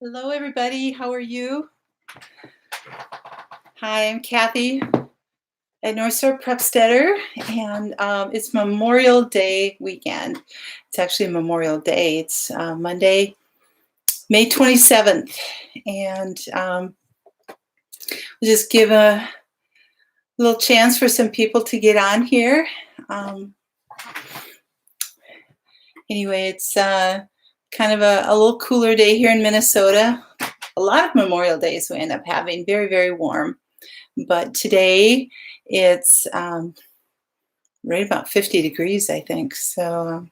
Hello, everybody. How are you? Hi, I'm Kathy at Northstar Prepsteader, and it's Memorial Day weekend. It's actually Memorial Day. It's Monday, May 27th, and we'll just give a little chance for some people to get on here. Anyway, it's kind of a little cooler day here in Minnesota. A lot of Memorial Days we end up having, very, very warm. But today it's right about 50 degrees, I think. So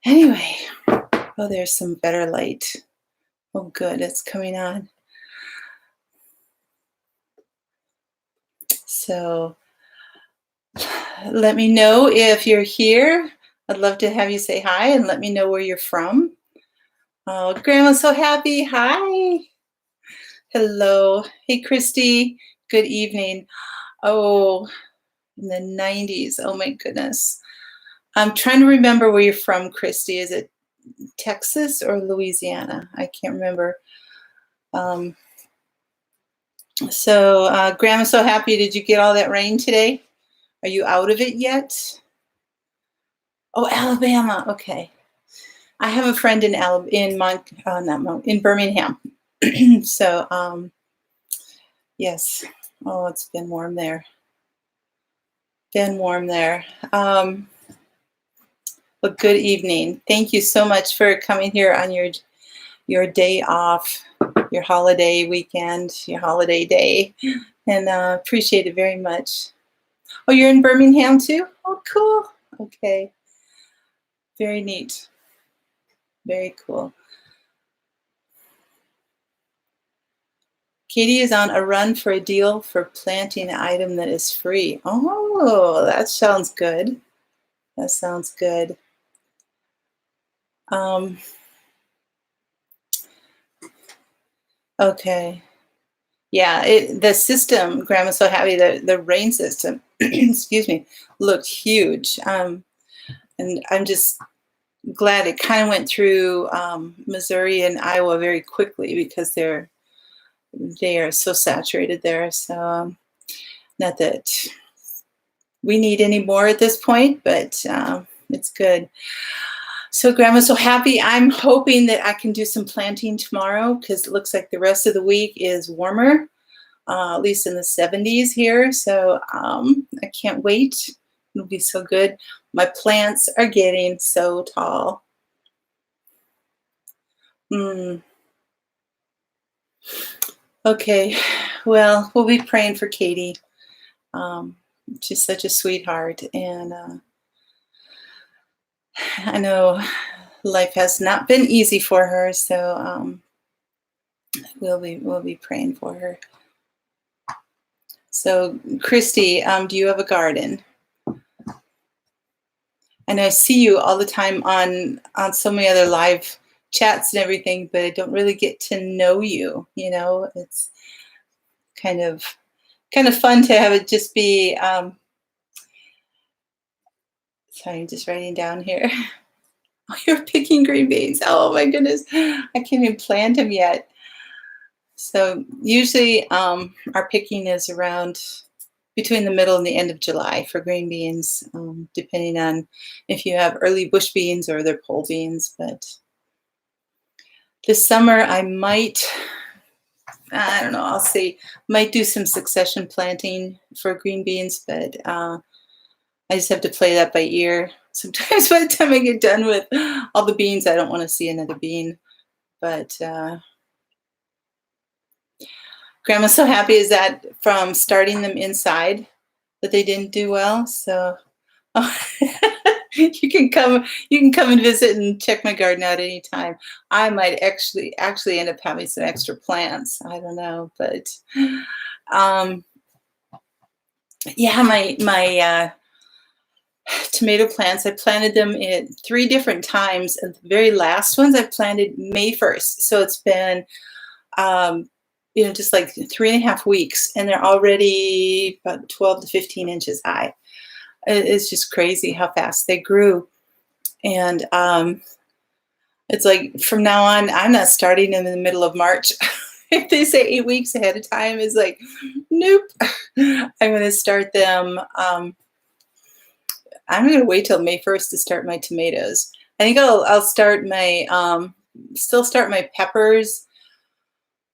anyway, oh, there's some better light. Oh, good, it's coming on. So let me know if you're here. I'd love to have you say hi and let me know where you're from. Oh, Grandma's so happy. Hi. Hello. Hey, Christy. Good evening. Oh, in the 90s. Oh, my goodness. I'm trying to remember where you're from, Christy. Is it Texas or Louisiana? I can't remember. Grandma's so happy. Did you get all that rain today? Are you out of it yet? Oh, Alabama. Okay. I have a friend in Birmingham. So, yes. Oh, it's been warm there. Well, good evening. Thank you so much for coming here on your day off, your holiday weekend, your holiday day, and appreciate it very much. Oh, you're in Birmingham too? Oh, cool. Okay. Very neat. Very cool. Katie is on a run for a deal for planting an item that is free. Oh, that sounds good. That sounds good. Okay. Yeah, the system, Grandma's so happy, the rain system, excuse me, looked huge. And I'm just glad it kind of went through Missouri and Iowa very quickly because they are so saturated there. So not that we need any more at this point, but it's good. So Grandma's so happy. I'm hoping that I can do some planting tomorrow because it looks like the rest of the week is warmer, at least in the 70s here. So I can't wait. It'll be so good. My plants are getting so tall. Okay, well, we'll be praying for Katie. She's such a sweetheart, and I know life has not been easy for her, so we'll be praying for her. So, Christy, do you have a garden? And I see you all the time on so many other live chats and everything, but I don't really get to know you. You know, it's kind of fun to have it just be. Sorry, I'm just writing down here. Oh, you're picking green beans. Oh my goodness, I can't even plant them yet. So usually our picking is around between the middle and the end of July for green beans, depending on if you have early bush beans or they're pole beans. But this summer I might, I don't know, I'll see, might do some succession planting for green beans, but I just have to play that by ear. Sometimes by the time I get done with all the beans, I don't want to see another bean. But Grandma's so happy is that from starting them inside that they didn't do well. So you can come and visit and check my garden out anytime. I might actually end up having some extra plants. I don't know, but yeah, my tomato plants, I planted them at 3 different times, and the very last ones I planted May 1st. So it's been just like 3.5 weeks, and they're already about 12 to 15 inches high. It's just crazy how fast they grew. And I It's like from now on, I'm not starting in the middle of March. If they say 8 weeks ahead of time, it's like, nope. I'm going to start them. I'm going to wait till May 1st to start my tomatoes. I think I'll start my still start my peppers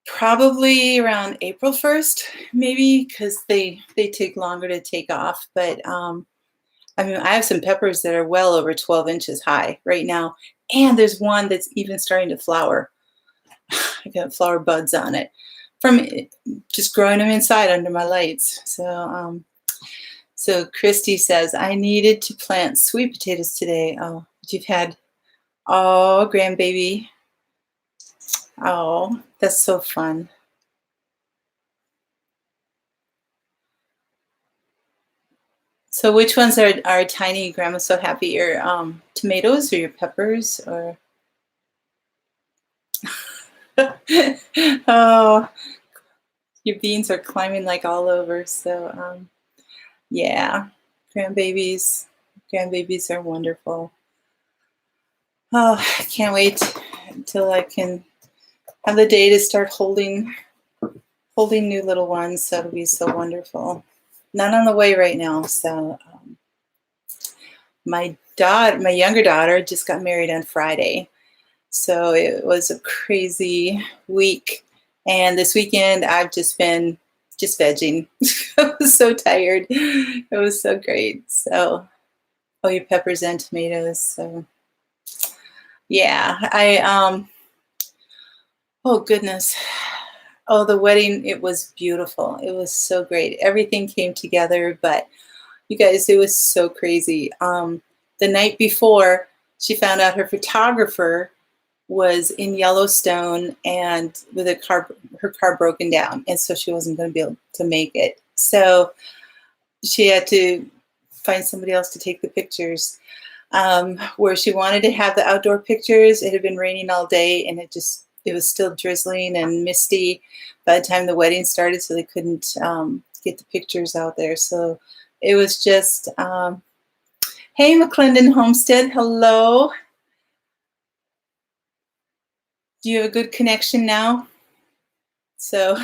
probably around April 1st, maybe, because they take longer to take off. But I mean, I have some peppers that are well over 12 inches high right now, and there's one that's even starting to flower. I got flower buds on it from just growing them inside under my lights. So Christy says, I needed to plant sweet potatoes today. Oh, but you've had, oh, grandbaby. Oh, that's so fun. So which ones are tiny, Grandma so happy? Your tomatoes or your peppers or oh, your beans are climbing like all over. So yeah, grandbabies. Grandbabies are wonderful. Oh, I can't wait until I can have the day to start holding new little ones. That'll be so wonderful. None on the way right now. So my younger daughter just got married on Friday. So it was a crazy week. And this weekend I've just been just vegging. I was so tired. It was so great. So oh, your peppers and tomatoes. So yeah, oh goodness. Oh, the wedding, it was beautiful. It was so great. Everything came together, but you guys, it was so crazy. The night before, she found out her photographer was in Yellowstone and with her car broken down, and so she wasn't going to be able to make it. So she had to find somebody else to take the pictures. Where she wanted to have the outdoor pictures, it had been raining all day, and it was still drizzling and misty by the time the wedding started, so they couldn't get the pictures out there. So it was just, hey, McClendon Homestead, hello. Do you have a good connection now? So,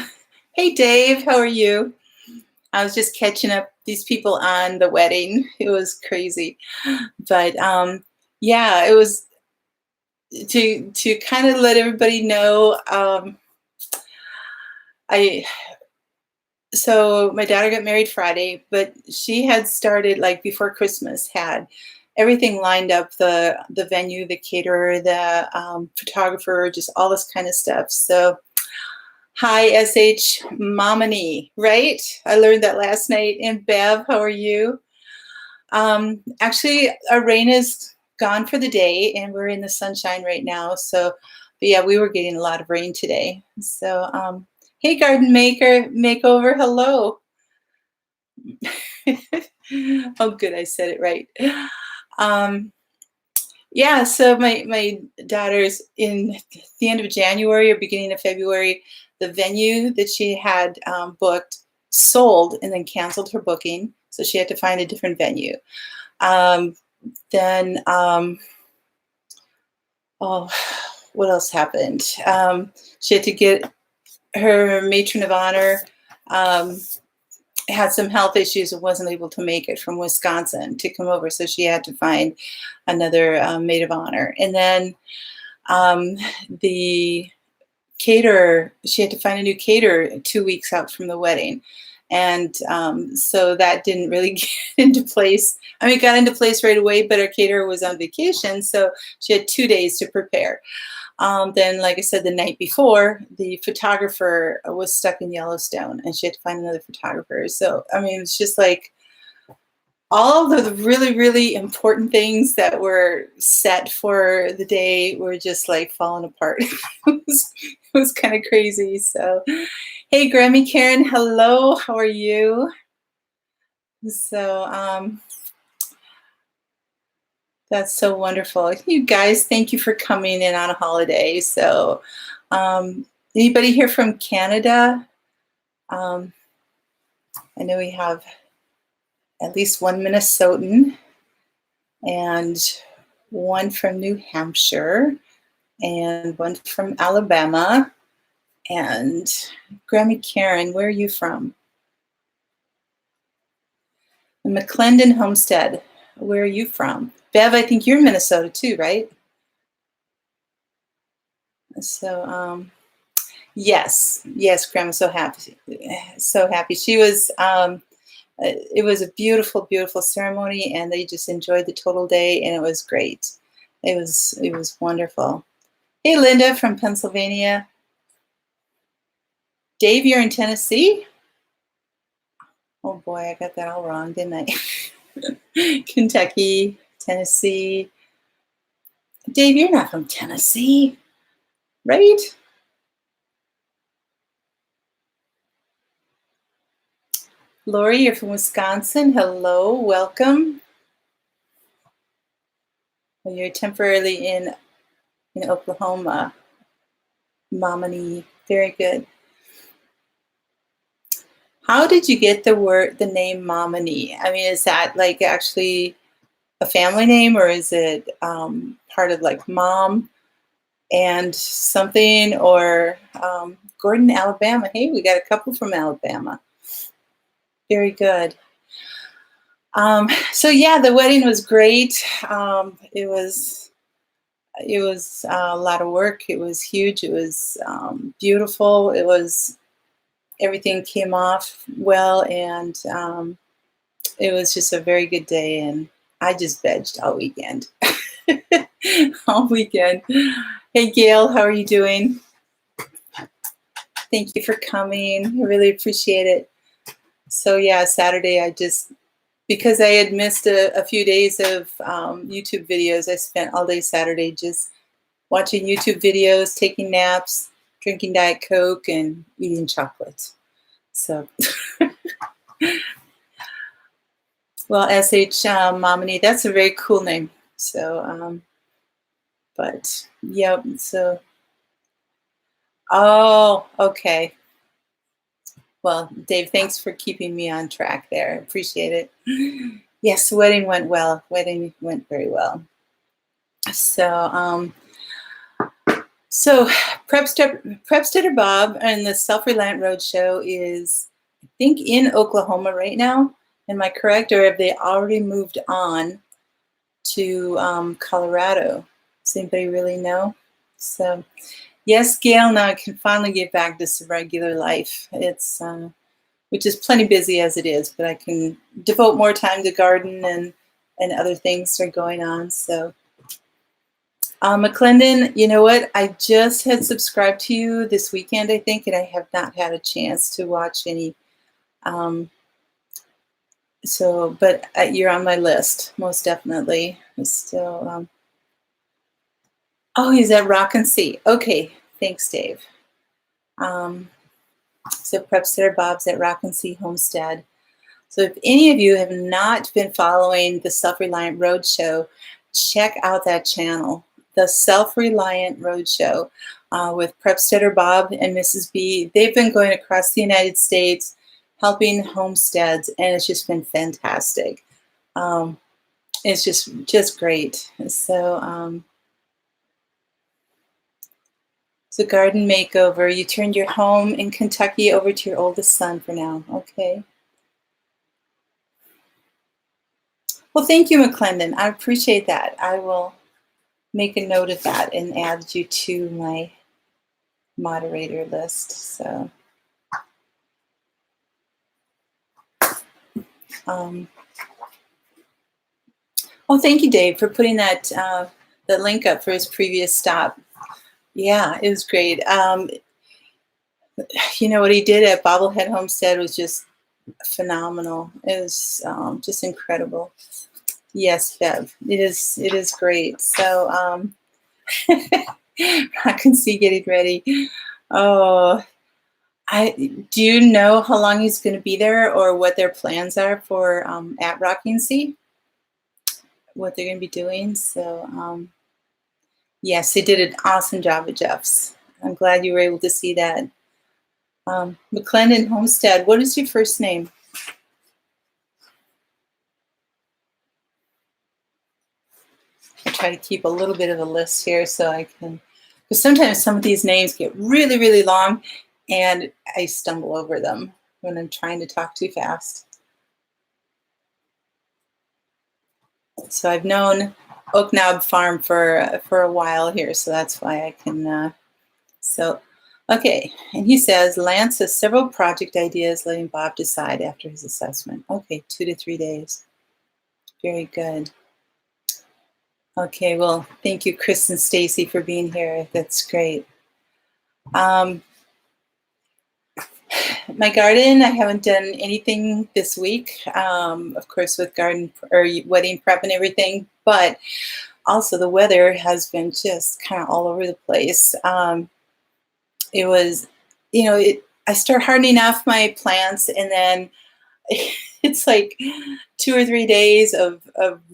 hey, Dave, how are you? I was just catching up these people on the wedding. It was crazy. But yeah, it was to kind of let everybody know. I So my daughter got married Friday, but she had started like before Christmas, had everything lined up, the venue, the caterer, the photographer, just all this kind of stuff. So hi, SH Momini, right? I learned that last night. And Bev, how are you? Actually, our rain is gone for the day, and we're in the sunshine right now. So, but yeah, we were getting a lot of rain today. So, hey, Garden Makeover, hello. Oh, good, I said it right. Um, yeah, so my daughter's in the end of January or beginning of February, the venue that she had booked sold and then canceled her booking, so she had to find a different venue. Um, then, oh, what else happened? She had to get her matron of honor. Had some health issues and wasn't able to make it from Wisconsin to come over, so she had to find another maid of honor. And then the caterer, she had to find a new caterer 2 weeks out from the wedding. And so that didn't really get into place. I mean, it got into place right away, but our caterer was on vacation, so she had 2 days to prepare. Then, like I said, the night before, the photographer was stuck in Yellowstone, and she had to find another photographer. So, I mean, it's just like all of the really, really important things that were set for the day were just like falling apart. It was kind of crazy. So, hey, Grammy Karen, hello. How are you? So, that's so wonderful. You guys, thank you for coming in on a holiday. So, anybody here from Canada? I know we have at least one Minnesotan and one from New Hampshire. and one from Alabama. And Grammy Karen, where are you from? And McClendon Homestead, where are you from? Bev, I think you're Minnesota too, right? So, yes, Grandma's so happy, so happy. She was. It was a beautiful, beautiful ceremony, and they just enjoyed the total day, and it was great. It was wonderful. Hey, Linda from Pennsylvania. Dave, you're in Tennessee? Oh boy, I got that all wrong, didn't I? Kentucky, Tennessee. Dave, you're not from Tennessee, right? Lori, you're from Wisconsin. Hello, welcome. Well, you're temporarily in Oklahoma. Mominy, very good. How did you get the name Mominy? I mean, is that like actually a family name, or is it part of like mom and something, or Gordon, Alabama? Hey, we got a couple from Alabama. Very good. So yeah, the wedding was great. It was a lot of work. It was huge. It was beautiful. Everything came off well, and it was just a very good day. And I just vegged all weekend. All weekend. Hey, Gail, how are you doing? Thank you for coming. I really appreciate it. So yeah, Saturday, because I had missed a few days of YouTube videos, I spent all day Saturday just watching YouTube videos, taking naps, drinking Diet Coke, and eating chocolate. So, well, SH Momini, that's a very cool name. So, but yep. So, oh, okay. Well, Dave, thanks for keeping me on track there. Appreciate it. Yes, the wedding went well. Wedding went very well. So, Prepsteader Bob and the Self-Reliant Roadshow is, I think, in Oklahoma right now. Am I correct, or have they already moved on to Colorado? Does anybody really know? So, yes, Gail. Now I can finally get back to some regular life. Which is plenty busy as it is, but I can devote more time to garden and other things that are going on. So. McClendon, you know what? I just had subscribed to you this weekend, I think, and I have not had a chance to watch any. But you're on my list, most definitely. So, oh, he's at Rock and Sea. Okay, thanks, Dave. So Prepsteader Bob's at Rock and Sea Homestead. So if any of you have not been following the Self-Reliant Roadshow, check out that channel, the Self-Reliant Roadshow, with Prepsteader Bob and Mrs. B. They've been going across the United States, helping homesteads, and it's just been fantastic. It's just great. So, so garden makeover. You turned your home in Kentucky over to your oldest son for now. Okay. Well, thank you, McClendon. I appreciate that. I will make a note of that and add you to my moderator list. So, oh, thank you, Dave, for putting that link up for his previous stop. Yeah, it was great. You know what he did at Bobblehead Homestead was just phenomenal. It was just incredible. Yes, Bev, it is great. So, I can see getting ready. Oh, do you know how long he's going to be there, or what their plans are for at Rocking Sea? What they're going to be doing? So, yes, they did an awesome job at Jeff's. I'm glad you were able to see that. McClendon Homestead, what is your first name? I try to keep a little bit of a list here so I can Because sometimes some of these names get really, really long, and I stumble over them when I'm trying to talk too fast. So I've known Oak Knob Farm for a while here, so that's why I can. So, okay, and he says Lance has several project ideas, letting Bob decide after his assessment. Okay, 2 to 3 days. Very good. Okay, well, thank you, Chris and Stacy, for being here. That's great. My garden, I haven't done anything this week, of course, with garden or wedding prep and everything, but also the weather has been just kind of all over the place. It was, I start hardening off my plants, and then it's like 2 or 3 days of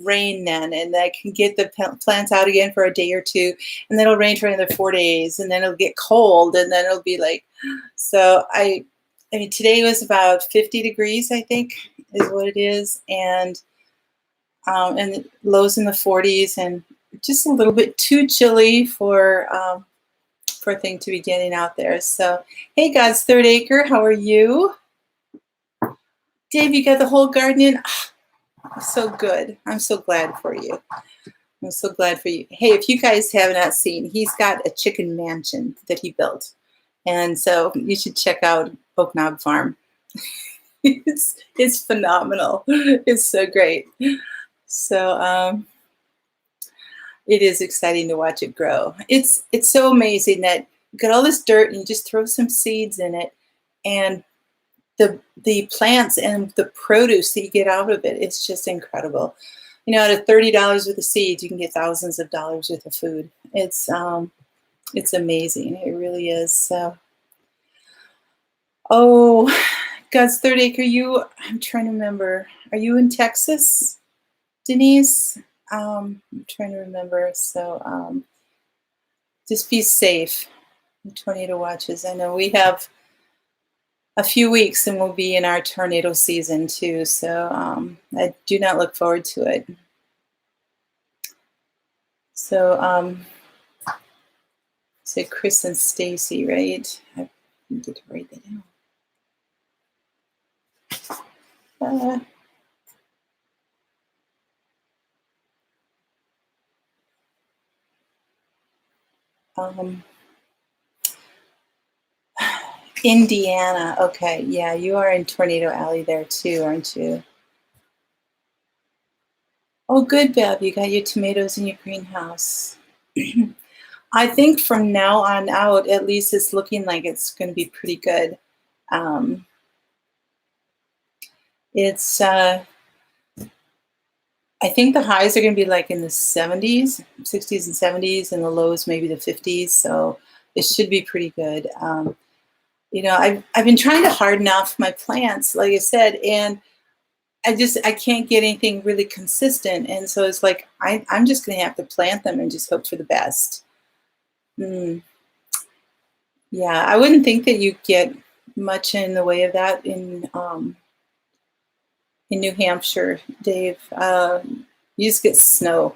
rain then, and I can get the plants out again for a day or two, and then it'll rain for another 4 days, and then it'll get cold, and then it'll be like, so I mean, today was about 50 degrees, I think, is what it is, and lows in the 40s, and just a little bit too chilly for a thing to be getting out there. So, hey, God's Third Acre, how are you? Dave, you got the whole garden in? Oh, so good. I'm so glad for you. I'm so glad for you. Hey, if you guys have not seen, he's got a chicken mansion that he built. And so you should check out Oak Knob Farm. It's phenomenal. It's so great. So it is exciting to watch it grow. It's so amazing that you got all this dirt and you just throw some seeds in it, and the plants and the produce that you get out of it, it's just incredible. Out of $30 worth of seeds, you can get thousands of dollars worth of food. It's amazing. It really is. So, oh, God's Third Acre, I'm trying to remember. Are you in Texas, Denise? I'm trying to remember. So just be safe. Tornado watches. I know we have a few weeks and we'll be in our tornado season too. So I do not look forward to it. So say Chris and Stacy, right? I need to write that down. Indiana. Okay, yeah, you are in Tornado Alley there too, aren't you? Oh, good, Bev. You got your tomatoes in your greenhouse. I think from now on out, at least it's looking like it's going to be pretty good. It's I think the highs are going to be like in the 70s, 60s and 70s, and the lows maybe the 50s. So it should be pretty good. I've been trying to harden off my plants, like I said, and I can't get anything really consistent. And so it's like I'm just going to have to plant them and just hope for the best. Yeah, I wouldn't think that you get much in the way of that in New Hampshire, Dave. You just get snow,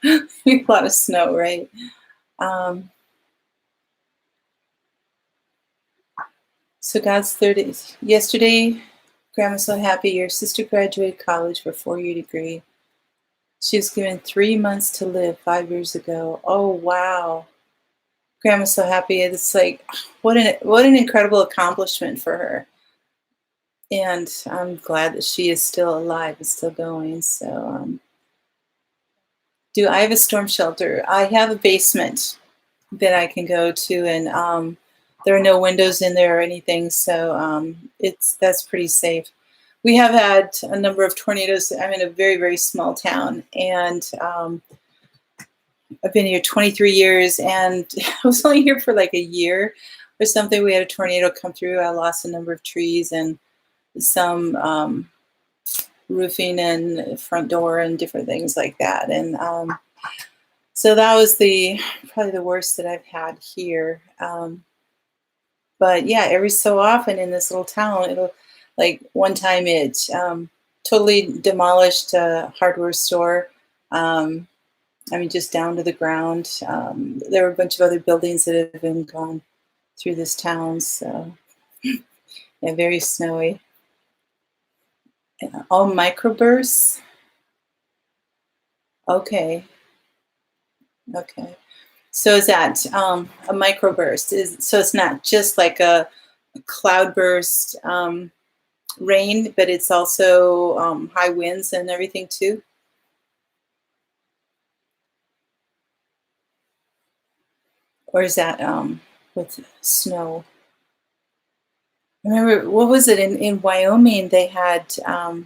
a lot of snow, right? So God's third. Yesterday, Grandma's so happy. Your sister graduated college for a 4-year degree. She was given 3 months to live 5 years ago. Oh wow, Grandma's so happy. It's like what an incredible accomplishment for her. And I'm glad that she is still alive and still going. So, do I have a storm shelter? I have a basement that I can go to, and there are no windows in there or anything, so that's pretty safe. We have had a number of tornadoes. I'm in a very, very small town, and I've been here 23 years, and I was only here for like a year or something. We had a tornado come through. I lost a number of trees and some roofing and front door and different things like that. And so that was probably the worst that I've had here. But yeah, every so often in this little town, it'll, like one time it totally demolished a hardware store. I mean, just down to the ground. There were a bunch of other buildings that have been gone through this town, so yeah, very snowy. All microbursts. Okay, okay. So is that a microburst? Is so it's not just like a cloudburst rain, but it's also high winds and everything too? Or is that with snow? I remember, what was it in Wyoming? They had what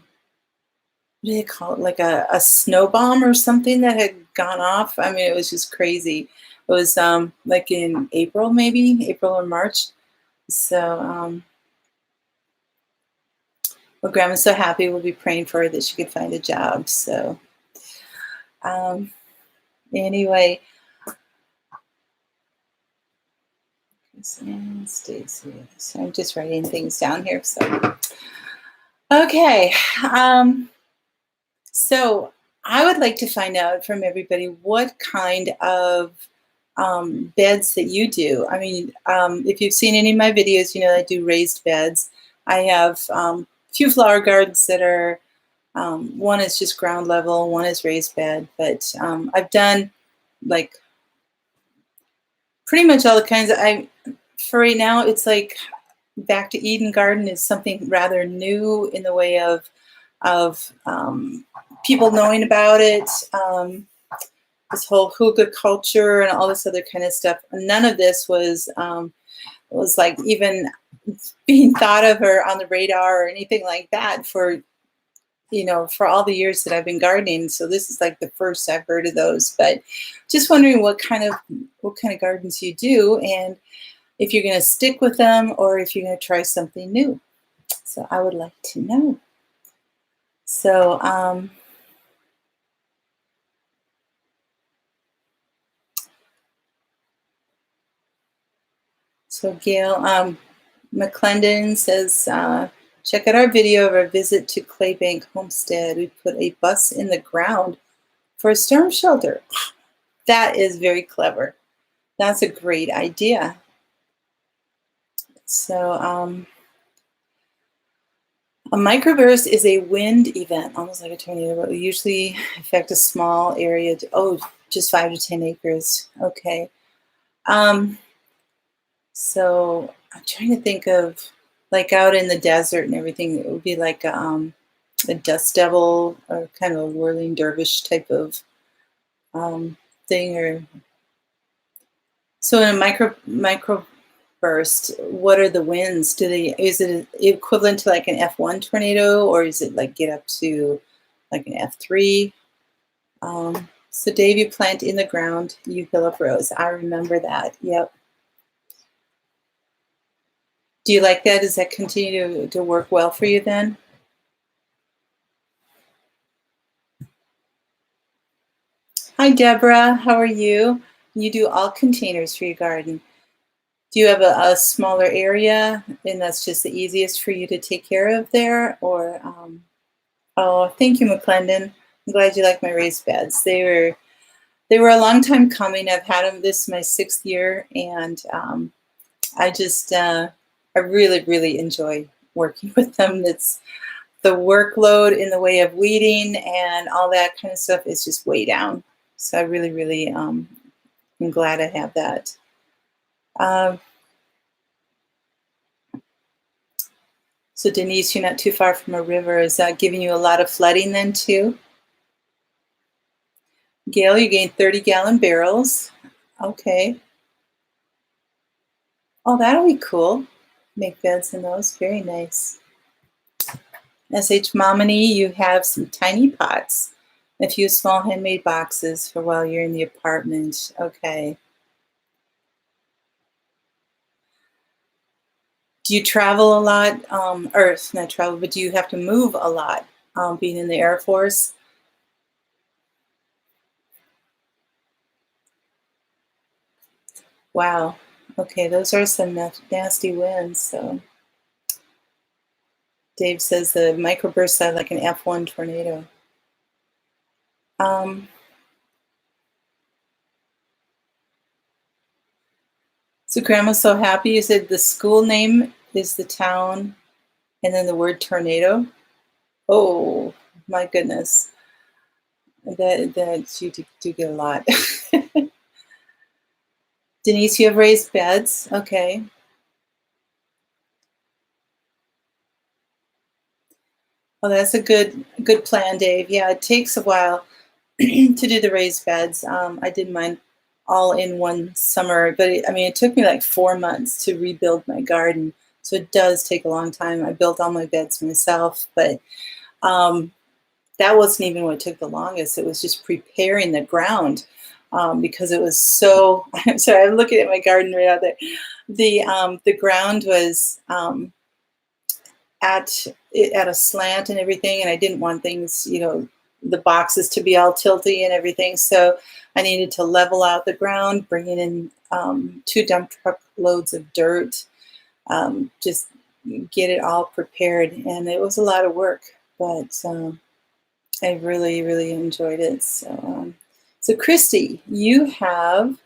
do they call it? Like a snow bomb or something that had gone off. I mean, it was just crazy. It was like in April, maybe April or March. So, well, Grandma's so happy. We'll be praying for her that she could find a job. So, um, anyway, and Stacy. So I'm just writing things down here. So, okay. So I would like to find out from everybody what kind of beds that you do. I mean, if you've seen any of my videos, you know I do raised beds. I have a few flower gardens that are, one is just ground level, one is raised bed, but I've done like pretty much all the kinds of, for right now, it's like Back to Eden Garden is something rather new in the way of people knowing about it. This whole hygge culture and all this other kind of stuff. None of this was like even being thought of or on the radar or anything like that for for all the years that I've been gardening. So this is like the first I've heard of those. But just wondering what kind of gardens you do and if you're going to stick with them or if you're going to try something new. So I would like to know. So Gail McClendon says, check out our video of our visit to Claybank Homestead. We put a bus in the ground for a storm shelter. That is very clever. That's a great idea. So a microburst is a wind event, almost like a tornado, but will usually affect a small area. Just 5 to 10 acres. Okay. So I'm trying to think of like out in the desert and everything. It would be like a dust devil or kind of a whirling dervish type of thing. Or so in a micro burst, what are the winds? Is it equivalent to like an F1 tornado, or is it like get up to like an F3? So Dave, you plant in the ground, you fill up rows. I remember that. Yep. Do you like that? Does that continue to work well for you then? Hi, Deborah. How are you? You do all containers for your garden. Do you have a smaller area and that's just the easiest for you to take care of there? Or, oh, thank you, McClendon. I'm glad you like my raised beds. They were a long time coming. I've had them. This is my 6th year, and I really, really enjoy working with them. It's the workload in the way of weeding and all that kind of stuff is just way down. So I really, really am glad I have that. So Denise, you're not too far from a river. Is that giving you a lot of flooding then too? Gail, you gained 30-gallon barrels. Okay. Oh, that'll be cool. Make beds in those. Very nice. SH Momini, you have some tiny pots, a few small handmade boxes for while you're in the apartment. Okay. Do you travel a lot? Or not travel, but do you have to move a lot being in the Air Force? Wow. Okay, those are some nasty winds. So Dave says the microbursts are like an F1 tornado. So Grandma's so happy. You said the school name is the town, and then the word tornado. Oh my goodness, that you do get a lot. Denise, you have raised beds. Okay. Well, that's a good plan, Dave. Yeah, it takes a while to do the raised beds. I did mine all in one summer, but I mean, it took me like 4 months to rebuild my garden. So it does take a long time. I built all my beds myself, but um, that wasn't even what took the longest. It was just preparing the ground because it was so. I'm sorry, I'm looking at my garden right out there. The ground was at a slant and everything, and I didn't want things, the boxes to be all tilty and everything. So I needed to level out the ground, bringing in 2 dump truck loads of dirt, just get it all prepared, and it was a lot of work, but I really, really enjoyed it. So Christy, you have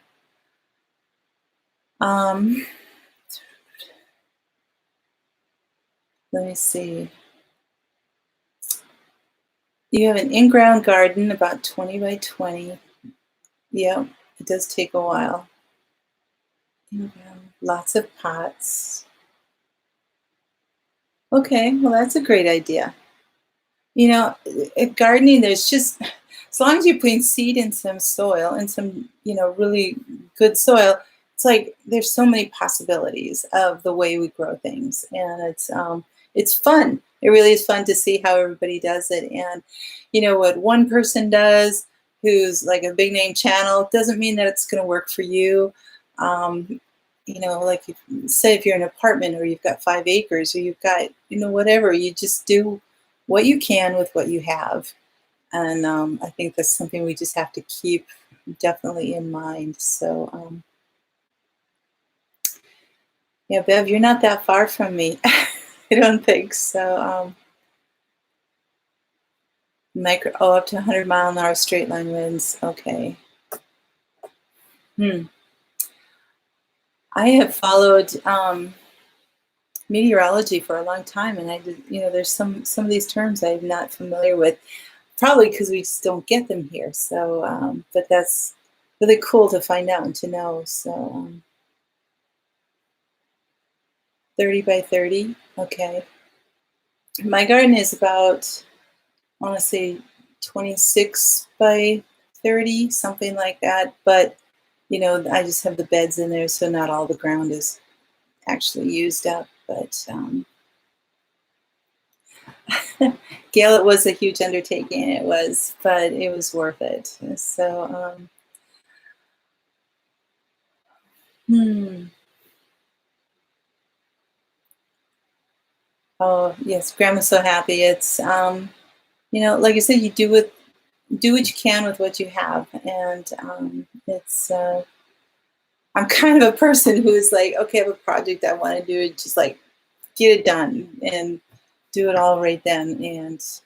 um, let me see. You have an in-ground garden about 20 by 20. Yeah, it does take a while. In-ground, lots of pots. Okay, well, that's a great idea. Gardening, there's just, as long as you're putting seed in some soil and some, really good soil, it's like there's so many possibilities of the way we grow things, and it's fun. It really is fun to see how everybody does it, and what one person does, who's like a big name channel, doesn't mean that it's going to work for you. Um, like say if you're in an apartment or you've got 5 acres or you've got whatever, you just do what you can with what you have. And I think that's something we just have to keep definitely in mind. So, yeah, Bev, you're not that far from me. I don't think so. Up to 100-mile-an-hour straight line winds. Okay. I have followed meteorology for a long time, and I did, there's some of these terms I'm not familiar with. Probably because we just don't get them here. So, but that's really cool to find out and to know. So, 30 by 30. Okay. My garden is about, I want to say 26 by 30, something like that. But, I just have the beds in there, so not all the ground is actually used up. But, Gail, it was a huge undertaking. It was, but it was worth it. So, Oh yes, Grandma's so happy. It's like I said, you do what you can with what you have, and it's. I'm kind of a person who's like, okay, I have a project I want to do, just like get it done and do it all right then, and it's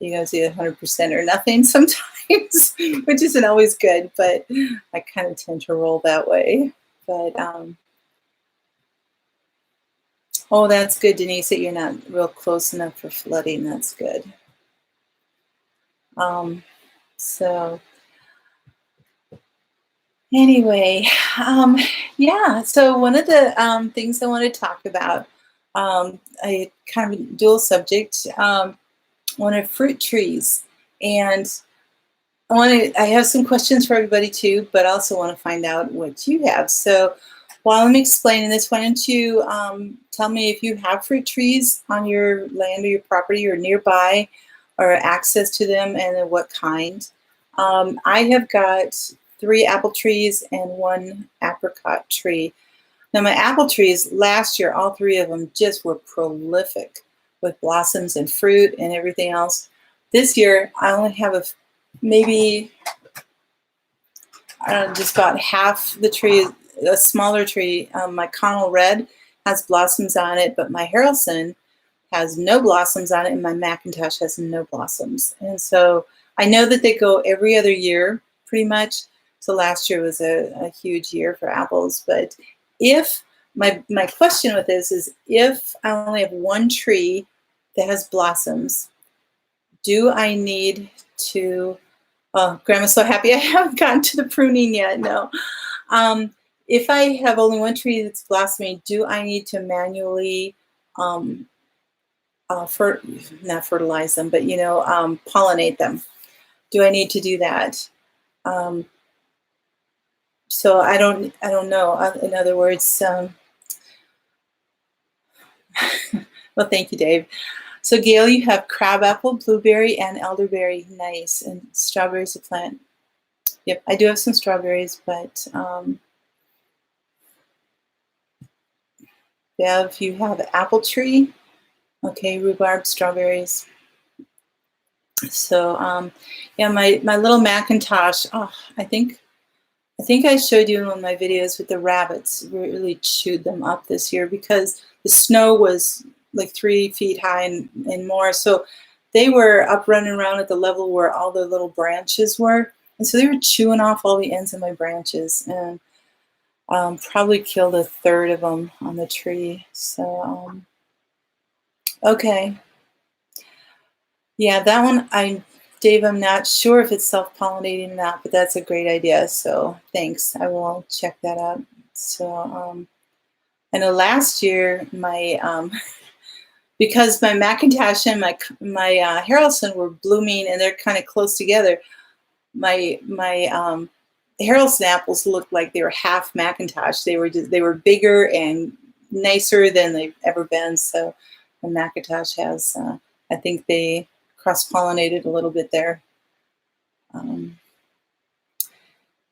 either 100% or nothing sometimes, which isn't always good, but I kind of tend to roll that way. But oh, that's good, Denise, that you're not real close enough for flooding. That's good. So anyway, yeah. So one of the things I want to talk about, I kind of a dual subject, one of fruit trees, and I have some questions for everybody too, but I also want to find out what you have. So while I'm explaining this, why don't you tell me if you have fruit trees on your land or your property or nearby, or access to them, and then what kind. I have got 3 apple trees and 1 apricot tree. Now my apple trees last year, all 3 of them just were prolific with blossoms and fruit and everything else. This year I only have maybe just about half the tree, a smaller tree. My Connell Red has blossoms on it, but my Harrelson has no blossoms on it, and my Macintosh has no blossoms. And so I know that they go every other year, pretty much. So last year was a huge year for apples, but if my question with this is, if I only have one tree that has blossoms, do I need to? Oh, Grandma's so happy I haven't gotten to the pruning yet. No. Um, if I have only one tree that's blossoming, do I need to manually um, not fertilize them, but pollinate them? Do I need to do that? Um, so I don't know. In other words, well, thank you, Dave. So Gail, you have crabapple, blueberry, and elderberry. Nice, and strawberries to plant. Yep, I do have some strawberries, but Bev, you have apple tree. Okay, rhubarb, strawberries. So yeah, my little Macintosh. Oh, I think I showed you in one of my videos with the rabbits. Really chewed them up this year because the snow was like 3 feet high and more. So they were up running around at the level where all the little branches were. And so they were chewing off all the ends of my branches and probably killed a third of them on the tree. So, okay. Yeah, that one, Dave, I'm not sure if it's self-pollinating or not, but that's a great idea. So thanks. I will check that out. So I know last year because my Macintosh and my Harrelson were blooming and they're kind of close together. My Harrelson apples looked like they were half Macintosh. They were bigger and nicer than they've ever been. So the Macintosh has, I think they cross-pollinated a little bit there.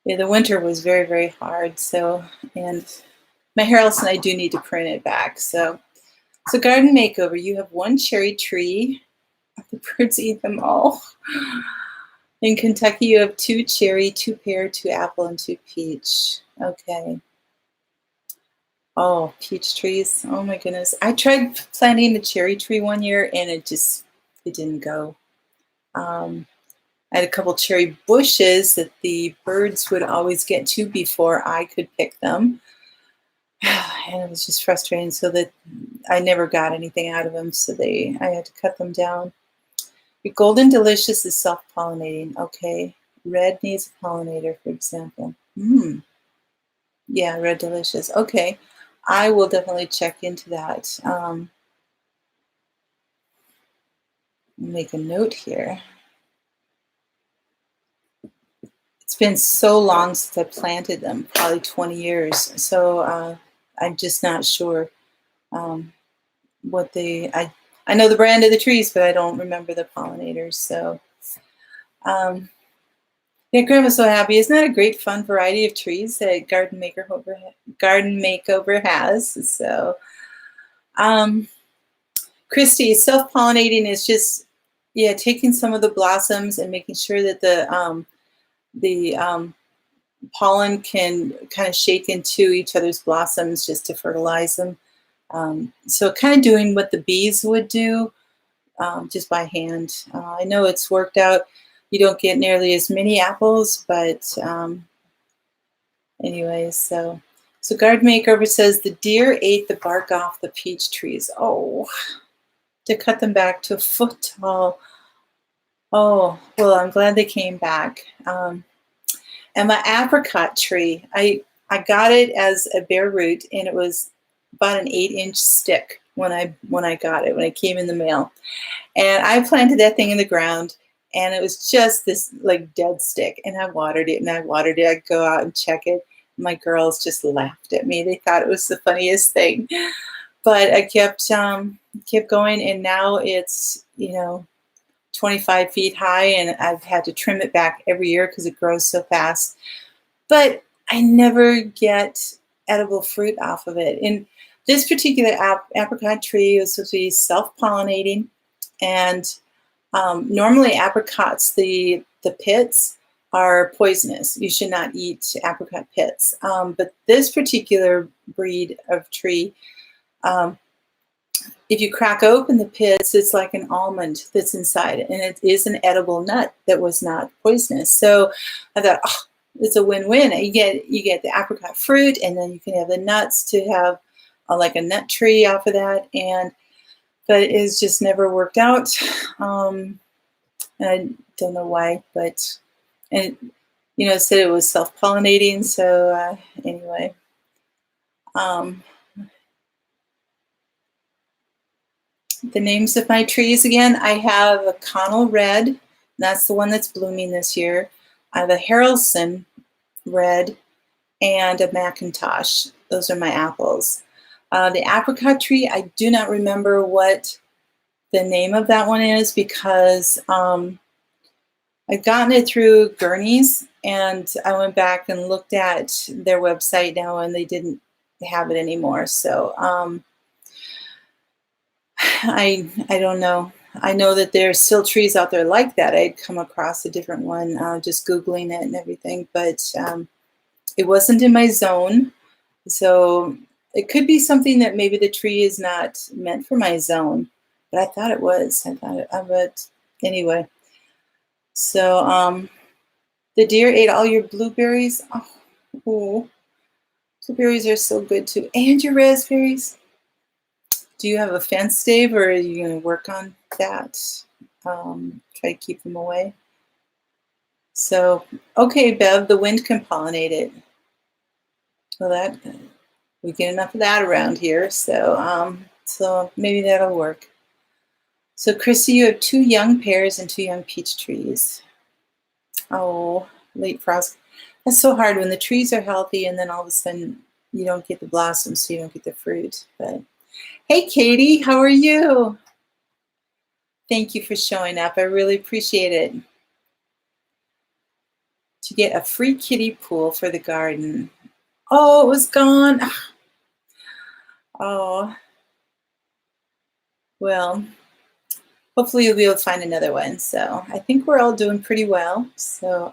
Yeah, the winter was very, very hard. So, and my Harrelson, I do need to prune it back. So garden makeover. You have one cherry tree. The birds eat them all. In Kentucky, you have 2 cherry, 2 pear, 2 apple, and 2 peach. Okay. Oh, peach trees. Oh my goodness. I tried planting a cherry tree one year and it didn't go. I had a couple cherry bushes that the birds would always get to before I could pick them. And it was just frustrating, so that I never got anything out of them, so I had to cut them down. Your Golden Delicious is self-pollinating. Okay. Red needs a pollinator, for example. Yeah, Red Delicious. Okay. I will definitely check into that. Make a note here. It's been so long since I planted them, probably 20 years. So I'm just not sure what I know the brand of the trees, but I don't remember the pollinators. So yeah, Grandma's so happy. Isn't that a great, fun variety of trees that Garden Makeover has? So, Christy, self-pollinating is just, yeah, taking some of the blossoms and making sure that the pollen can kind of shake into each other's blossoms just to fertilize them. So kind of doing what the bees would do, just by hand. I know it's worked out. You don't get nearly as many apples, but anyways, so Garden Makeover says the deer ate the bark off the peach trees. Oh, to cut them back to a foot tall. Oh, well, I'm glad they came back. And my apricot tree, I got it as a bare root, and it was about an 8-inch stick when I got it, when it came in the mail. And I planted that thing in the ground, and it was just this like dead stick. And I watered it and I watered it. I'd go out and check it. My girls just laughed at me. They thought it was the funniest thing. But I kept going, and now it's 25 feet high, and I've had to trim it back every year because it grows so fast. But I never get edible fruit off of it. And this particular apricot tree is supposed to be self-pollinating, and normally apricots, the pits are poisonous. You should not eat apricot pits. But this particular breed of tree, if you crack open the pits, it's like an almond that's inside it, and it is an edible nut that was not poisonous. So I thought, oh, it's a win-win. You get the apricot fruit, and then you can have the nuts to have like a nut tree off of that. And but it's just never worked out. Um, and I don't know why, but and it said it was self-pollinating. So anyway, um, the names of my trees again. I have a Connell red. That's the one that's blooming this year. I have a Harrelson red and a Macintosh. Those are my apples. The apricot tree, I do not remember what the name of that one is because I've gotten it through Gurney's, and I went back and looked at their website now, and they didn't have it anymore. So I don't know. I know that there's still trees out there like that. I'd come across a different one just Googling it and everything, but it wasn't in my zone. So it could be something that maybe the tree is not meant for my zone, but I thought it was. I thought it, but anyway. So the deer ate all your blueberries. Oh, blueberries are so good too, and your raspberries. Do you have a fence, Dave, or are you going to work on that? Try to keep them away. So, okay, Bev, the wind can pollinate it. Well, that we get enough of that around here, so maybe that'll work. So, Christy, you have 2 young pears and 2 young peach trees. Oh, late frost. That's so hard when the trees are healthy and then all of a sudden you don't get the blossoms, so you don't get the fruit. But hey, Katie, how are you? Thank you for showing up. I really appreciate it. To get a free kiddie pool for the garden. Oh, it was gone. Oh, well, hopefully you'll be able to find another one. So I think we're all doing pretty well. So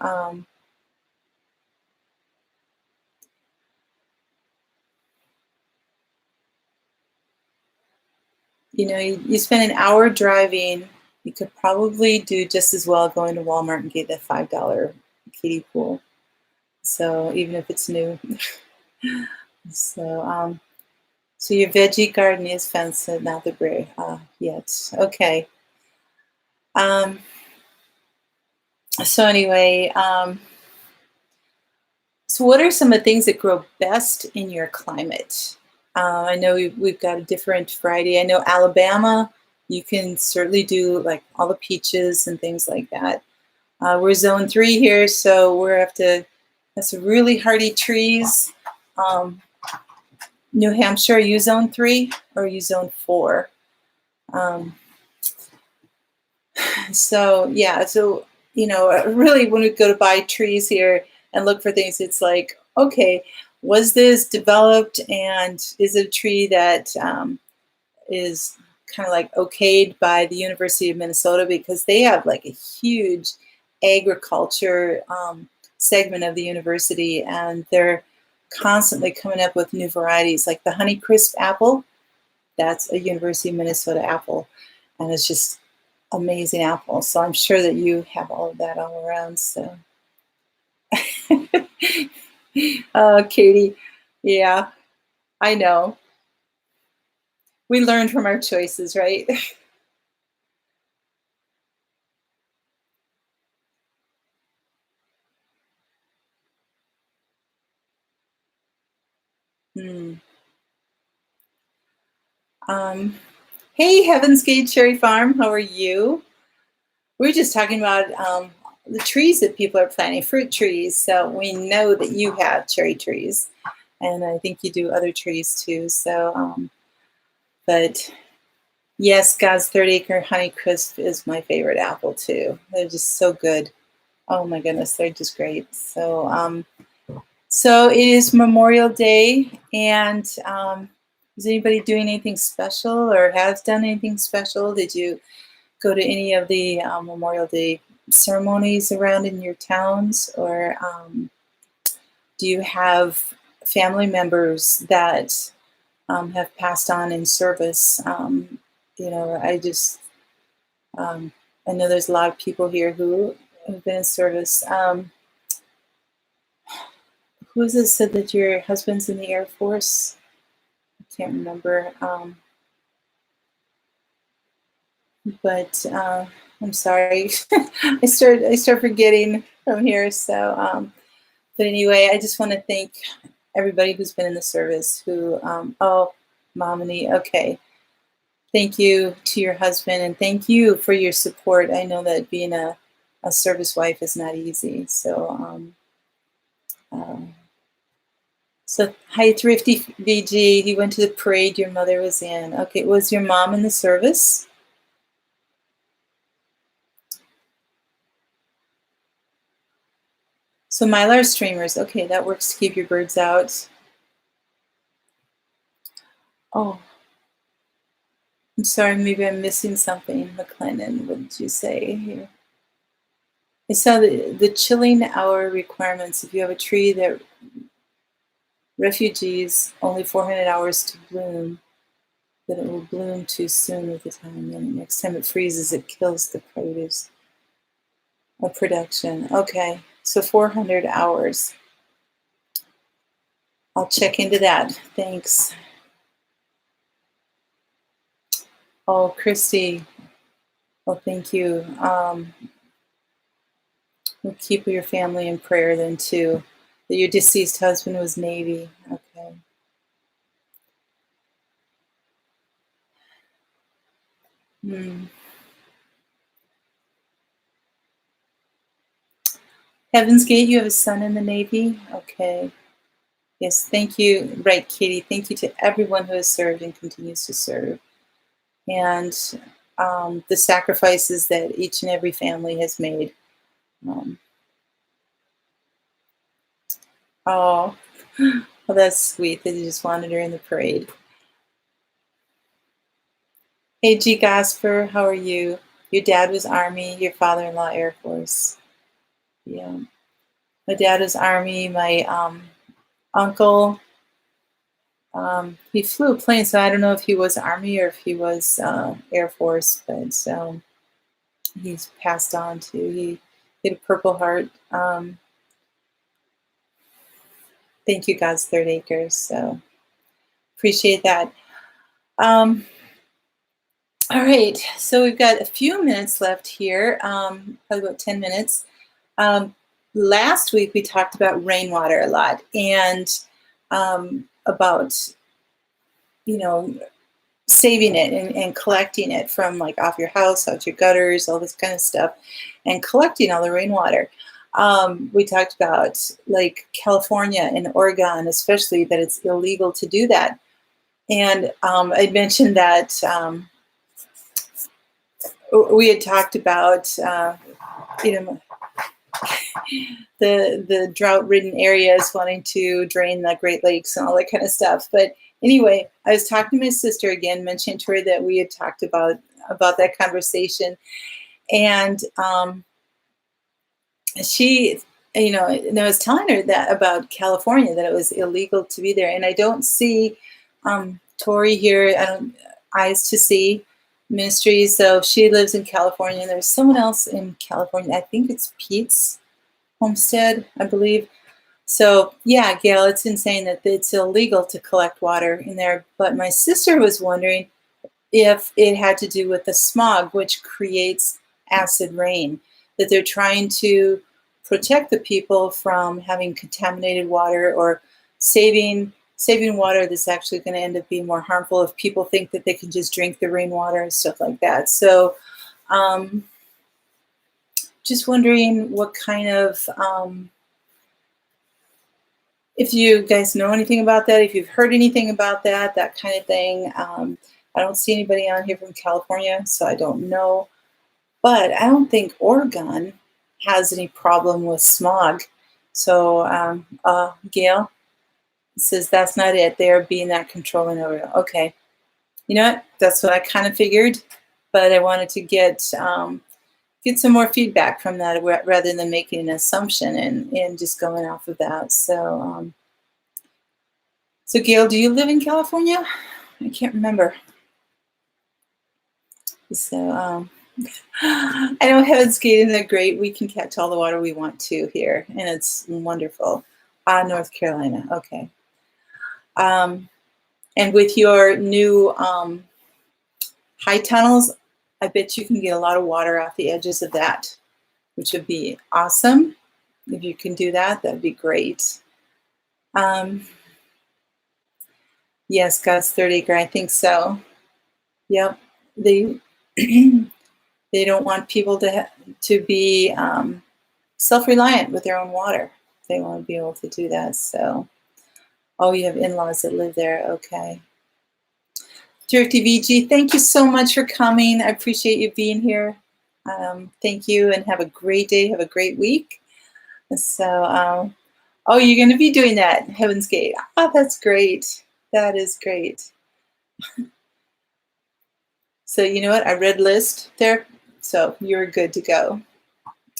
you spend an hour driving. You could probably do just as well going to Walmart and get the $5 kiddie pool. So even if it's new. So so your veggie garden is fenced, not the gray yet. Okay. So anyway, so what are some of the things that grow best in your climate? I know we've got a different variety. I know Alabama, you can certainly do like all the peaches and things like that. We're zone 3 here, so we're have some really hardy trees. New Hampshire, are you zone 3 or are you zone 4? So yeah, so really when we go to buy trees here and look for things, it's like, okay, was this developed and is it a tree that is kind of like okayed by the University of Minnesota, because they have like a huge agriculture segment of the university, and they're constantly coming up with new varieties, like the Honeycrisp apple. That's a University of Minnesota apple, and it's just amazing apple. So I'm sure that you have all of that all around. So, Katie, yeah, I know. We learn from our choices, right? Hmm. Um, hey, Heaven's Gate Cherry Farm, how are you? We were just talking about the trees that people are planting, fruit trees. So we know that you have cherry trees, and I think you do other trees too. So, but yes, God's 30-acre Honeycrisp is my favorite apple too. They're just so good. Oh my goodness, they're just great. So it is Memorial Day, and is anybody doing anything special or has done anything special? Did you go to any of the Memorial Day ceremonies around in your towns, or do you have family members that have passed on in service? I just I know there's a lot of people here who have been in service. Who was it said that your husband's in the Air Force? I can't remember. But I'm sorry. I start forgetting from here. So, but anyway, I just want to thank everybody who's been in the service. Oh, Momini. Okay. Thank you to your husband, and thank you for your support. I know that being a service wife is not easy. Um, so hi, Thrifty VG. He went to the parade your mother was in. Okay, was your mom in the service? So Mylar streamers. Okay, that works to keep your birds out. Oh, I'm sorry. Maybe I'm missing something. McLennan, what did you say here? I saw the chilling hour requirements. If you have a tree that refugees only 400 hours to bloom, that it will bloom too soon with the time. And next time it freezes, it kills the produce of production. Okay, so 400 hours. I'll check into that. Thanks. Oh, Christy. Well, thank you. We'll keep your family in prayer then too. That your deceased husband was Navy. Okay. Hmm. Heaven's Gate, you have a son in the Navy? Okay. Yes, thank you. Right, Katie. Thank you to everyone who has served and continues to serve. And the sacrifices that each and every family has made. Um, oh, well, that's sweet that you just wanted her in the parade. Hey, G. Gasper, how are you? Your dad was Army, your father-in-law Air Force. Yeah. My dad was Army. My uncle, he flew a plane, so I don't know if he was Army or if he was Air Force, but he's passed on too. He had a Purple Heart. Thank you, God's Third Acres. So appreciate that. All right, so we've got a few minutes left here, probably about 10 minutes. Last week we talked about rainwater a lot and about, saving it and collecting it from like off your house, out your gutters, all this kind of stuff, and collecting all the rainwater. We talked about like California and Oregon, especially that it's illegal to do that. And I mentioned that we had talked about, you know, the drought-ridden areas wanting to drain the Great Lakes and all that kind of stuff. But anyway, I was talking to my sister again, mentioning to her that we had talked about that conversation, and she, and I was telling her that about California, that it was illegal to be there, and I don't see Tori here. I don't Eyes to See Ministries, so she lives in California. And there's someone else in California. I think it's Pete's Homestead, I believe. So yeah, Gail, it's insane that it's illegal to collect water in there. But my sister was wondering if it had to do with the smog, which creates acid rain, that they're trying to protect the people from having contaminated water or saving water that's actually going to end up being more harmful if people think that they can just drink the rainwater and stuff like that. So just wondering what kind of if you guys know anything about that, if you've heard anything about that kind of thing. I don't see anybody on here from California, so I don't know. But I don't think Oregon has any problem with smog. So Gail says that's not it. They're being that controlling over it. Okay. You know what? That's what I kind of figured, but I wanted to get some more feedback from that rather than making an assumption and just going off of that. So Gail, do you live in California? I can't remember. So I know Heaven's Gate is great. We can catch all the water we want to here, and it's wonderful. North Carolina. Okay. Um, and with your new high tunnels, I bet you can get a lot of water off the edges of that, which would be awesome. If you can do that, that'd be great. Um, yes, God's third acre. I think so. Yep. They they don't want people to be self-reliant with their own water. They want to be able to do that. So, oh, you have in-laws that live there. Okay. Thrifty VG, thank you so much for coming. I appreciate you being here. Thank you, and have a great day. Have a great week. So, oh, you're going to be doing that, Heaven's Gate. Oh, that's great. That is great. So, you know what? I read list there. So, you're good to go.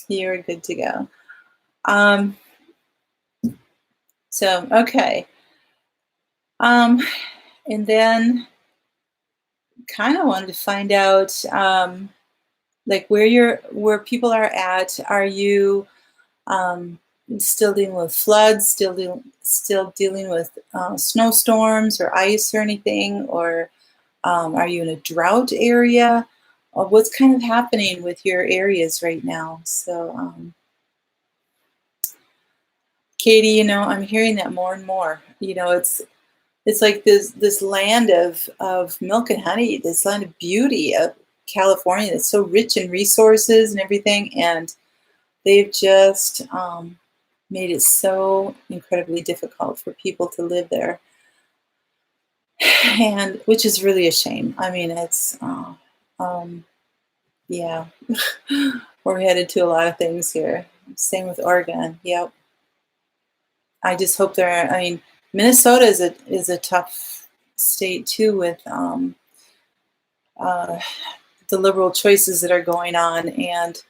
You're good to go. So, okay. And then kind of wanted to find out like where people are at. Are you still dealing with floods, still dealing with snowstorms or ice or anything, or are you in a drought area? What's kind of happening with your areas right now? So, Katie, I'm hearing that more and more. It's like this land of milk and honey, this land of beauty of California that's so rich in resources and everything, and they've just made it so incredibly difficult for people to live there, and which is really a shame. I mean, it's yeah, we're headed to a lot of things here. Same with Oregon. Yep. I just hope there. I mean, Minnesota is a tough state too with uh, the liberal choices that are going on, and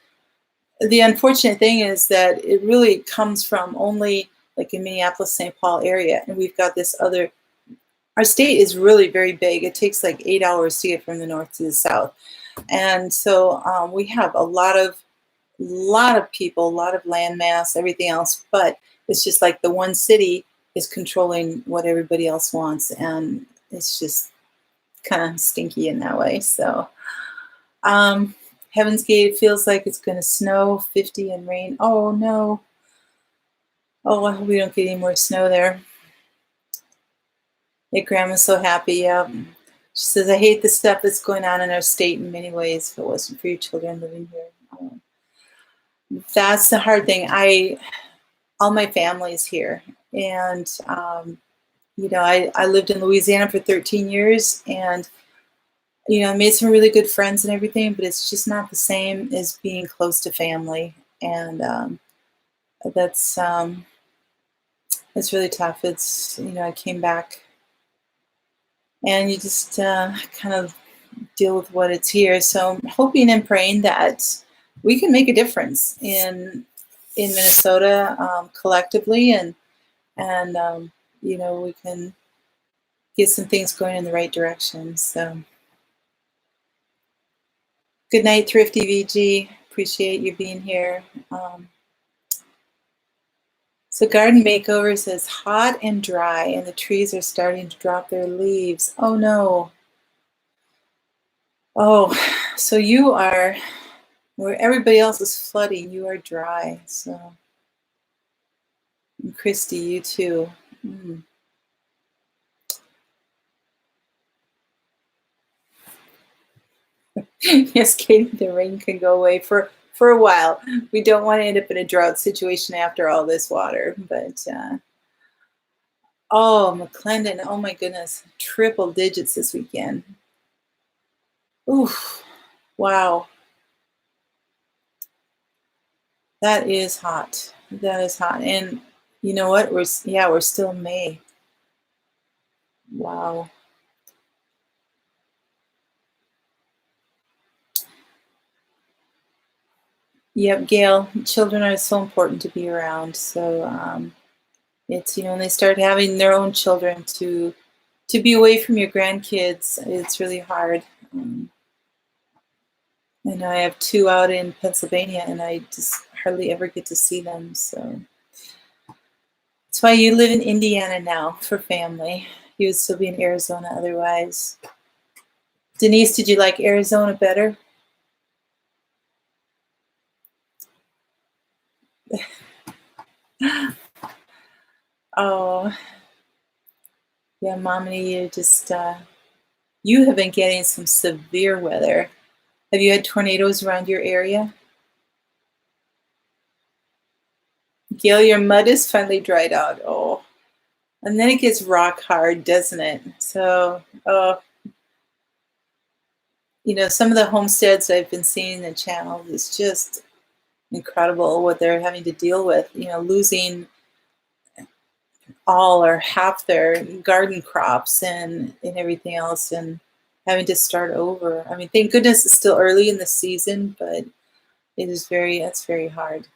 the unfortunate thing is that it really comes from only like in Minneapolis, St. Paul area, and we've got this other. Our state is really very big. It takes like 8 hours to get from the north to the south, and so we have a lot of people, a lot of land mass, everything else. But it's just like the one city is controlling what everybody else wants, and it's just kind of stinky in that way. So, Heaven's Gate feels like it's going to snow 50 and rain. Oh no. Oh, I hope we don't get any more snow there. Yeah, Grandma's so happy. Yeah. She says, I hate the stuff that's going on in our state in many ways if it wasn't for your children living here. That's the hard thing. All my family's here. And, I lived in Louisiana for 13 years, and, I made some really good friends and everything, but it's just not the same as being close to family. And that's it's really tough. It's, I came back, and you just kind of deal with what it's here. So I'm hoping and praying that we can make a difference in Minnesota collectively, and we can get some things going in the right direction. So good night, Thrifty VG. Appreciate you being here. So Garden Makeover says hot and dry, and the trees are starting to drop their leaves. Oh no. Oh, so you are where everybody else is flooding, you are dry. So, and Christy, you too. Mm. Yes, Katie, the rain can go away for a while. We don't want to end up in a drought situation after all this water. But oh, McClendon, oh my goodness, triple digits this weekend. Oof, wow, that is hot. That is hot. And you know what? We're still in May. Wow. Yep, Gail. Children are so important to be around. So it's when they start having their own children to be away from your grandkids, it's really hard. And I have two out in Pennsylvania, and I just hardly ever get to see them. So that's why you live in Indiana now for family. You would still be in Arizona otherwise. Denise, did you like Arizona better? Oh, yeah, Mommy, you have been getting some severe weather. Have you had tornadoes around your area? Gail, your mud is finally dried out. Oh, and then it gets rock hard, doesn't it? So, some of the homesteads I've been seeing in the channel is just incredible what they're having to deal with, losing all or half their garden crops and everything else and having to start over. I mean, thank goodness it's still early in the season, but it's very hard.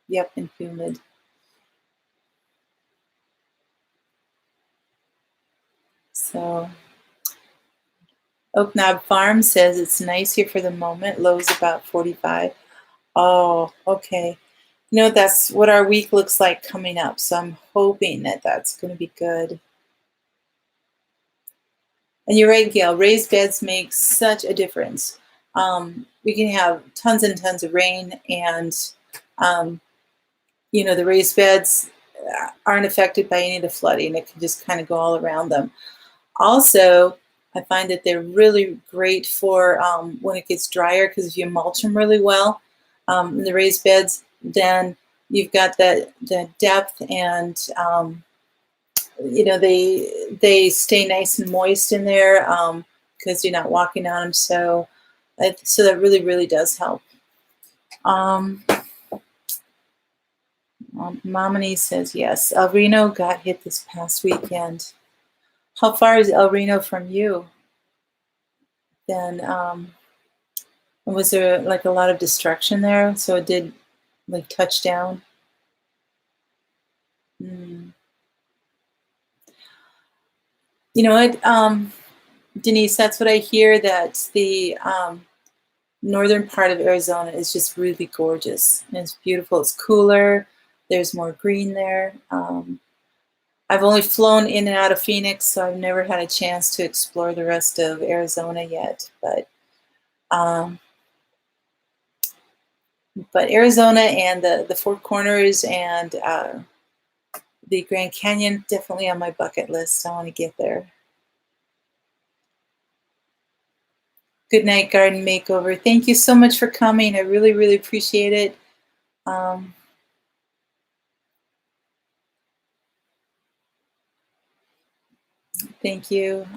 Yep, and humid. So Oak Knob Farm says it's nice here for the moment. Low's about 45. Oh, okay. That's what our week looks like coming up. So I'm hoping that that's going to be good. And you're right, Gail. Raised beds make such a difference. We can have tons and tons of rain, and the raised beds aren't affected by any of the flooding. It can just kind of go all around them. Also, I find that they're really great for when it gets drier, because if you mulch them really well in the raised beds, then you've got that depth, and they stay nice and moist in there because you're not walking on them. So that really, really does help. Momini says yes. El Reno got hit this past weekend. How far is El Reno from you? Then was there like a lot of destruction there? So it did like touch down? You know what, Denise, that's what I hear, that the northern part of Arizona is just really gorgeous. And it's beautiful. It's cooler. There's more green there. I've only flown in and out of Phoenix, so I've never had a chance to explore the rest of Arizona yet. But Arizona and the Four Corners and the Grand Canyon, definitely on my bucket list. I want to get there. Good night, Garden Makeover. Thank you so much for coming. I really, really appreciate it. Thank you.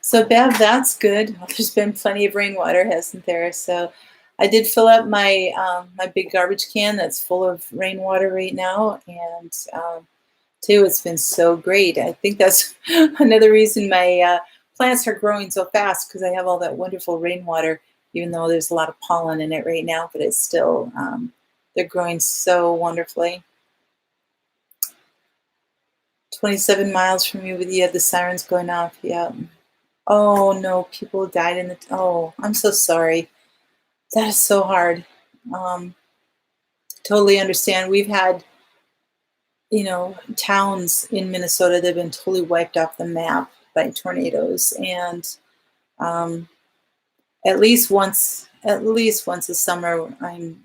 So Bev, that's good. There's been plenty of rainwater, hasn't there? So I did fill up my my big garbage can that's full of rainwater right now, and too, it's been so great. I think that's another reason my plants are growing so fast, because I have all that wonderful rainwater, even though there's a lot of pollen in it right now, but it's still, they're growing so wonderfully. 27 miles from you, but you had the sirens going off. Yeah. Oh no, people died in the, oh, I'm so sorry. That is so hard. Totally understand. We've had, towns in Minnesota that have been totally wiped off the map by tornadoes, and at least once a summer I'm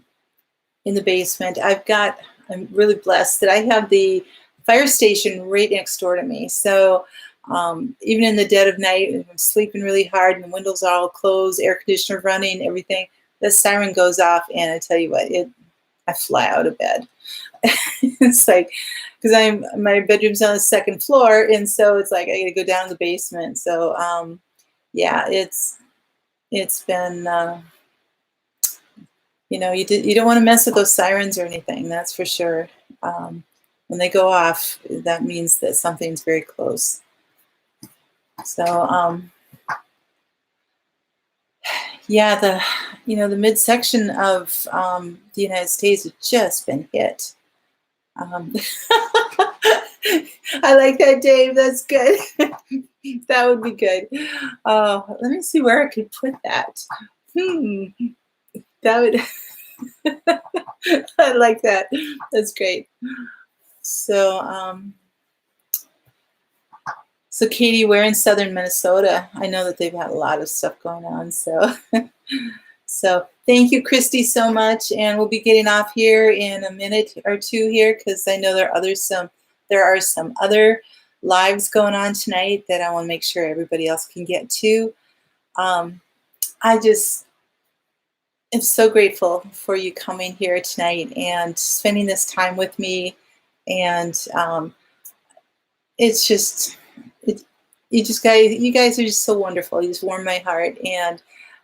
in the basement. I'm really blessed that I have the fire station right next door to me. So even in the dead of night, if I'm sleeping really hard and the windows are all closed, air conditioner running, everything, the siren goes off, and I tell you what, I fly out of bed. It's like, because my bedroom's on the second floor, and so it's like I got to go down to the basement. So yeah, it's been you don't want to mess with those sirens or anything. That's for sure. When they go off, that means that something's very close. So yeah, the midsection of the United States has just been hit. I like that, Dave. That's good. That would be good. Let me see where I could put that. That would. I like that. That's great. So, so Katie, we're in southern Minnesota. I know that they've had a lot of stuff going on. So, so thank you, Christy, so much. And we'll be getting off here in a minute or two here because I know there are some other lives going on tonight that I want to make sure everybody else can get to. I just am so grateful for you coming here tonight and spending this time with me. And it's just, it, you guys are just so wonderful. You just warm my heart, and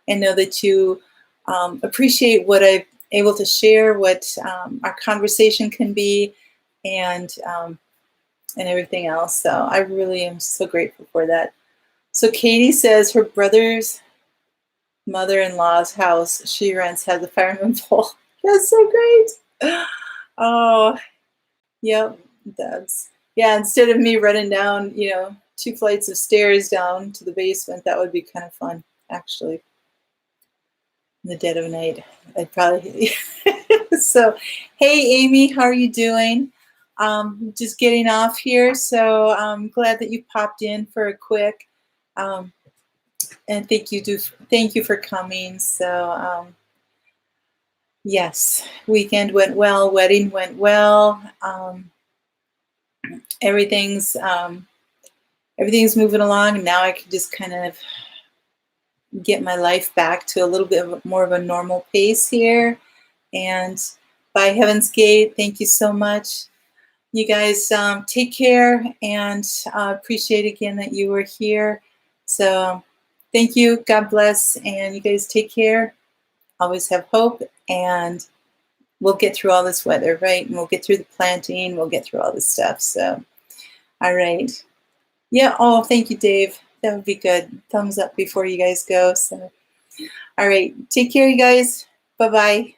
I know that you appreciate what I'm able to share, what our conversation can be, and everything else. So I really am so grateful for that. So Katie says her brother's mother-in-law's house she rents has a fireman pole. That's so great. Oh, yep, that's yeah. Instead of me running down, 2 flights of stairs down to the basement, that would be kind of fun, actually. In the dead of night, I'd probably. So, hey, Amy, how are you doing? Just getting off here, so I'm glad that you popped in for a quick. And thank you for coming. So yes, weekend went well, wedding went well. Everything's moving along, and now I can just kind of get my life back to a little bit more of a normal pace here. And by Heaven's Gate, thank you so much. You guys take care, and appreciate again that you were here. So thank you. God bless. And you guys take care. Always have hope. And we'll get through all this weather, right? And we'll get through the planting. We'll get through all this stuff. So, all right. Yeah. Oh, thank you, Dave. That would be good. Thumbs up before you guys go. So, all right. Take care, you guys. Bye-bye.